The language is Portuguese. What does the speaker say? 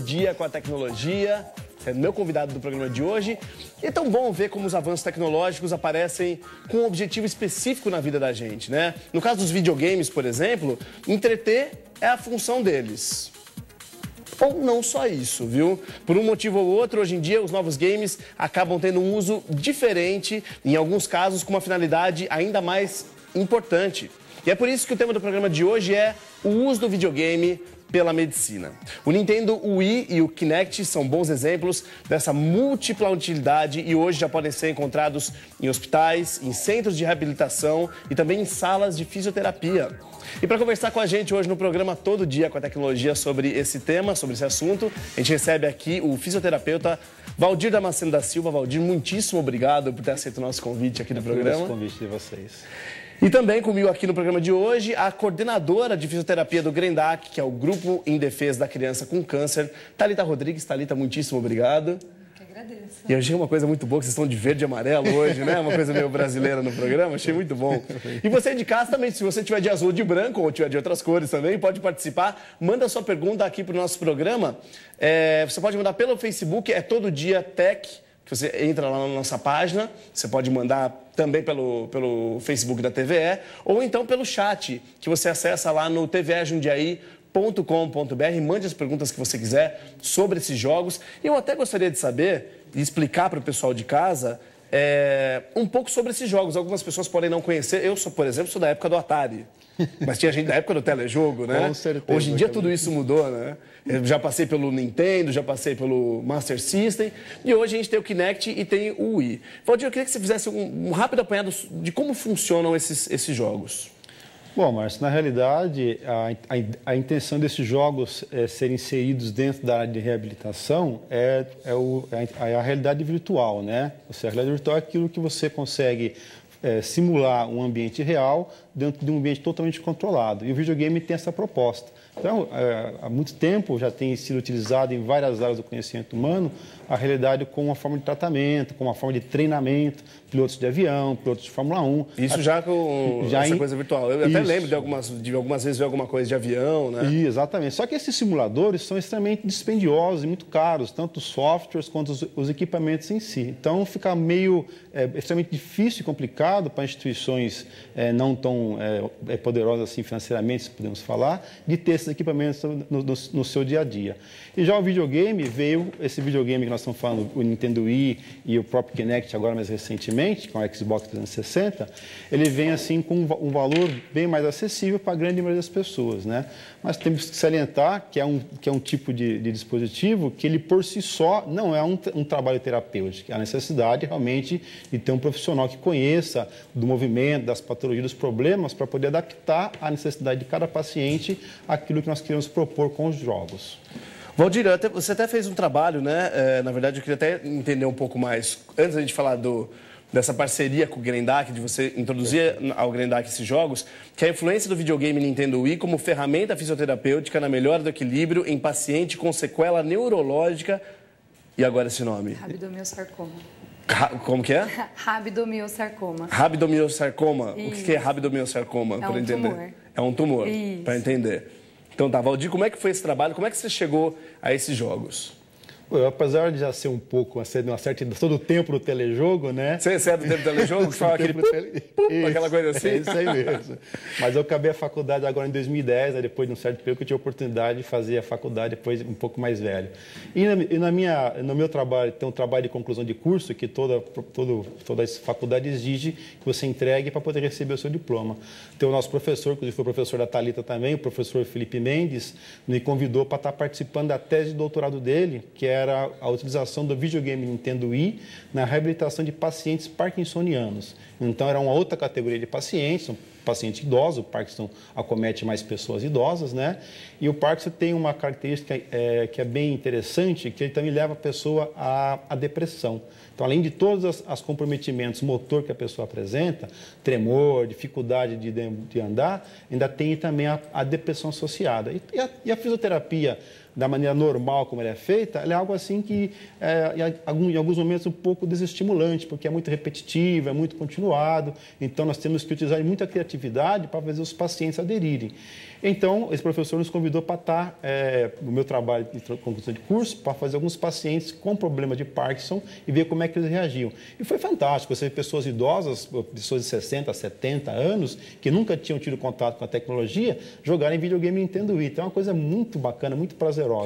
Dia com a tecnologia, é meu convidado do programa de hoje. E é tão bom ver como os avanços tecnológicos aparecem com um objetivo específico na vida da gente, né? No caso dos videogames, por exemplo, entreter é a função deles. Ou não só isso, viu? Por um motivo ou outro, hoje em dia, os novos games acabam tendo um uso diferente, em alguns casos com uma finalidade ainda mais importante. E é por isso que o tema do programa de hoje é o uso do videogame pela medicina. O Nintendo Wii e o Kinect são bons exemplos dessa múltipla utilidade e hoje já podem ser encontrados em hospitais, em centros de reabilitação e também em salas de fisioterapia. E para conversar com a gente hoje no programa Todo Dia com a Tecnologia sobre esse tema, sobre esse assunto, a gente recebe aqui o fisioterapeuta Valdir Damasceno da Silva. Valdir, muitíssimo obrigado por ter aceito o nosso convite aqui no programa. O convite de vocês. E também comigo aqui no programa de hoje, a coordenadora de fisioterapia do GRENDAC, que é o Grupo em Defesa da Criança com Câncer, Thalita Rodrigues. Thalita, muitíssimo obrigado. Que agradeço. E eu achei uma coisa muito boa, que vocês estão de verde e amarelo hoje, né? Uma coisa meio brasileira no programa, achei muito bom. E você de casa também, se você tiver de azul ou de branco, ou tiver de outras cores também, pode participar. Manda sua pergunta aqui para o nosso programa. Você pode mandar pelo Facebook, é Todo Dia Tech. Você entra lá na nossa página, você pode mandar também pelo Facebook da TVE, ou então pelo chat, que você acessa lá no tvejundiaí.com.br, mande as perguntas que você quiser sobre esses jogos. E eu até gostaria de saber e explicar para o pessoal de casa um pouco sobre esses jogos. Algumas pessoas podem não conhecer. Eu, por exemplo, sou da época do Atari. Mas tinha gente da época do telejogo, né? Com certeza. Hoje em dia tudo isso mudou, né? Eu já passei pelo Nintendo, já passei pelo Master System e hoje a gente tem o Kinect e tem o Wii. Valdir, eu queria que você fizesse um rápido apanhado de como funcionam esses jogos. Bom, Márcio, na realidade, a intenção desses jogos serem inseridos dentro da área de reabilitação é a realidade virtual, né? Ou seja, a realidade virtual é aquilo que você consegue simular um ambiente real dentro de um ambiente totalmente controlado. E o videogame tem essa proposta. Então, há muito tempo já tem sido utilizado em várias áreas do conhecimento humano a realidade como uma forma de tratamento, como uma forma de treinamento, pilotos de avião, pilotos de Fórmula 1. Isso já com essa coisa virtual. Eu até lembro de algumas vezes ver alguma coisa de avião, né? Exatamente. Só que esses simuladores são extremamente dispendiosos e muito caros, tanto os softwares quanto os equipamentos em si. Então, fica meio extremamente difícil e complicado para instituições não tão poderosas assim financeiramente, se podemos falar, de ter esses equipamentos no seu dia a dia. E já o videogame, esse videogame que nós estamos falando, o Nintendo Wii e o próprio Kinect agora mais recentemente, com o Xbox 360, ele vem assim com um valor bem mais acessível para a grande maioria das pessoas, né? Mas temos que salientar que é um tipo de dispositivo que ele por si só não é um trabalho terapêutico, é a necessidade realmente de ter um profissional que conheça do movimento, das patologias, dos problemas, para poder adaptar à necessidade de cada paciente aquilo que nós queremos propor com os jogos. Valdir, você até fez um trabalho, né? Na verdade, eu queria até entender um pouco mais, antes da gente falar dessa parceria com o GRENDAC, de você introduzir ao GRENDAC esses jogos, que é a influência do videogame Nintendo Wii como ferramenta fisioterapêutica na melhora do equilíbrio em paciente com sequela neurológica. E agora esse nome? Rabdomiosarcoma. Como que é? Rabdomiosarcoma. Rabdomiosarcoma. O que é rabdomiosarcoma? É um tumor. É um tumor, Isso. para entender. Então tá, Valdir, como é que foi esse trabalho? Como é que você chegou a esses jogos? Apesar de já ser um pouco, uma certa todo o tempo do telejogo, né? Você é do tempo do telejogo? Que fala aquele aquela coisa assim? É isso aí mesmo. Mas eu acabei a faculdade agora em 2010, aí depois de um certo período que eu tive a oportunidade de fazer a faculdade depois um pouco mais velho. E no meu trabalho, tem um trabalho de conclusão de curso que toda essa faculdade exige que você entregue para poder receber o seu diploma. Então, o nosso professor, inclusive foi o professor da Thalita também, o professor Felipe Mendes, me convidou para estar participando da tese de doutorado dele, que era a utilização do videogame Nintendo Wii na reabilitação de pacientes parkinsonianos. Então, era uma outra categoria de pacientes, um paciente idoso, o Parkinson acomete mais pessoas idosas, né? E o Parkinson tem uma característica que é bem interessante, que ele também leva a pessoa à depressão. Então, além de todos os comprometimentos motor que a pessoa apresenta, tremor, dificuldade de andar, ainda tem também a depressão associada. E a fisioterapia, da maneira normal como ela é feita, ela é algo assim que, em alguns momentos, um pouco desestimulante, porque é muito repetitivo, é muito continuado. Então, nós temos que utilizar muita criatividade atividade para fazer os pacientes aderirem. Então, esse professor nos convidou para estar no meu trabalho de conclusão de curso, para fazer alguns pacientes com problema de Parkinson e ver como é que eles reagiam. E foi fantástico, você vê pessoas idosas, pessoas de 60, 70 anos, que nunca tinham tido contato com a tecnologia, jogarem videogame Nintendo Wii. Então é uma coisa muito bacana, muito prazerosa.